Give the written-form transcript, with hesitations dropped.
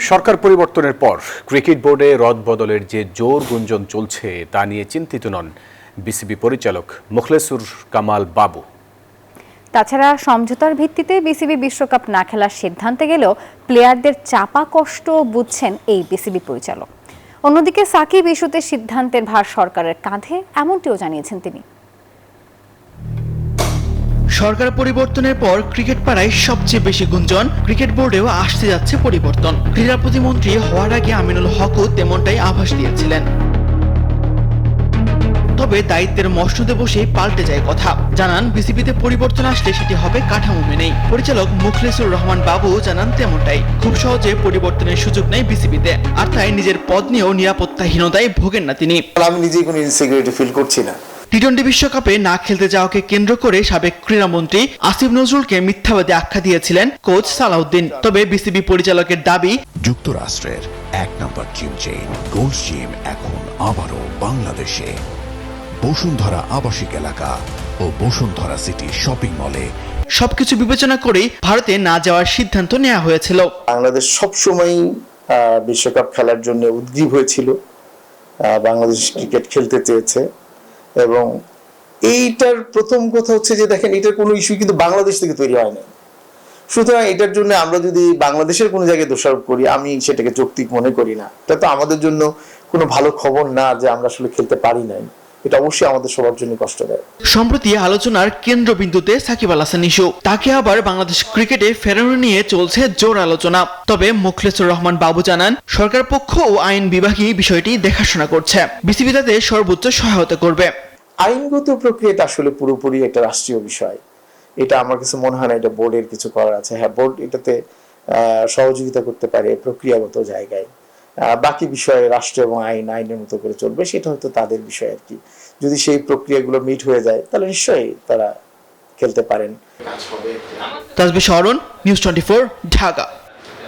সরকার পরিবর্তনের পর ক্রিকেট বোর্ডে রদবদলের যে জোর গুঞ্জন চলছে তা নিয়ে চিন্তিত নন বিসিবি পরিচালক মুখলেসুর কামাল বাবু। তাছাড়া সমঝোতার ভিত্তিতে বিসিবি বিশ্বকাপ না খেলার সিদ্ধান্তে গেলেও প্লেয়ারদের চাপা কষ্ট বুঝছেন এই বিসিবি পরিচালক। অন্যদিকে সাকিব ইস্যুতে সিদ্ধান্তের ভার সরকারের কাঁধে, এমনটিও জানিয়েছেন তিনি। সরকার পরিবর্তনের পর ক্রিকেট পাড়ায় সবচেয়ে বেশি গুঞ্জন ক্রিকেট বোর্ডেও আসতে যাচ্ছে পরিবর্তন। ক্রীড়া প্রতিমন্ত্রী হওয়ার আগে আমিনুল হকও তেমনটাই আভাস দিয়েছিলেন। তবে দায়িত্বের মসনদে বসেই পাল্টে যায় কথা। জানান বিসিবিতে পরিবর্তন আসলে সেটি হবে কাঠামো মেনেই। পরিচালক মুখলেসুর রহমান বাবু জানান তেমনটাই। খুব সহজে পরিবর্তনের সুযোগ নেই বিসিবিতে, আর তাই নিজের পদ নিয়েও নিরাপত্তাহীনতায় ভোগেন না তিনি। আমি নিজেই কোনো ইনসিকিউরিটি ফিল করছি না। টি-20 বিশ্বকাপে না খেলতে যাওয়াকে কেন্দ্র করে সাবেক ক্রীড়ামন্ত্রী আসিফ নজরুলকে মিথ্যাবাদী আখ্যা দিয়েছিলেন কোচ সালাউদ্দিন। তবে বিসিবি পরিচালকের দাবি, যুক্তরাষ্ট্রের 1 নম্বর জিম চেইন গোল্ড জিম এখন আবারও বাংলাদেশে। বসুন্ধরা আবাসিক এলাকা ও বসুন্ধরা সিটি শপিং মলে সবকিছু বিবেচনা করেই ভারতে না যাওয়ার সিদ্ধান্ত নেওয়া হয়েছিল। বাংলাদেশ সবসময় বিশ্বকাপ খেলার জন্য উদ্গ্রীব হয়েছিল, বাংলাদেশ ক্রিকেট খেলতে চেয়েছে, এবং এইটার প্রথম কথা হচ্ছে যে দেখেন, এটার কোনো ইস্যু কিন্তু বাংলাদেশ থেকে তৈরি হয় না। সুতরাং এটার জন্য আমরা যদি বাংলাদেশের কোনো জায়গায় দোষারোপ করি, আমি সেটাকে যৌক্তিক মনে করি না। এটা তো আমাদের জন্য কোনো ভালো খবর না যে আমরা আসলে খেলতে পারি নাই। এটা অবশ্যই আমাদের সবার জন্য কষ্টদায়ক। সম্প্রতি আলোচনার কেন্দ্রবিন্দুতে সাকিব আল হাসান ইস্যু। তাকে আবার বাংলাদেশ ক্রিকেটে ফেরানো নিয়ে চলছে জোর আলোচনা। তবে মুখলেসুর রহমান বাবু জানান, সরকার পক্ষ ও আইন বিভাগই বিষয়টি দেখাশোনা করছে। বিসিবি তাতে সর্বোচ্চ সহায়তা করবে। আইনগত প্রক্রিয়াটা আসলে পুরোপুরি একটা রাষ্ট্রীয় বিষয়। এটা আমার কাছে মনে হয় না এটা বোর্ডের কিছু করার আছে। হ্যাঁ, বোর্ড এটাতে সহযোগিতা করতে পারে প্রক্রিয়াগত জায়গায়। বাকি বিষয়ে রাষ্ট্র এবং আইনের মতো করে চলবে, সেটা হয়তো তাদের বিষয় আর কি। যদি সেই প্রক্রিয়াগুলো মিট হয়ে যায় তাহলে নিশ্চয়ই তারা খেলতে পারেন। তাসবিহ শরণ, নিউজ 24, ঢাকা।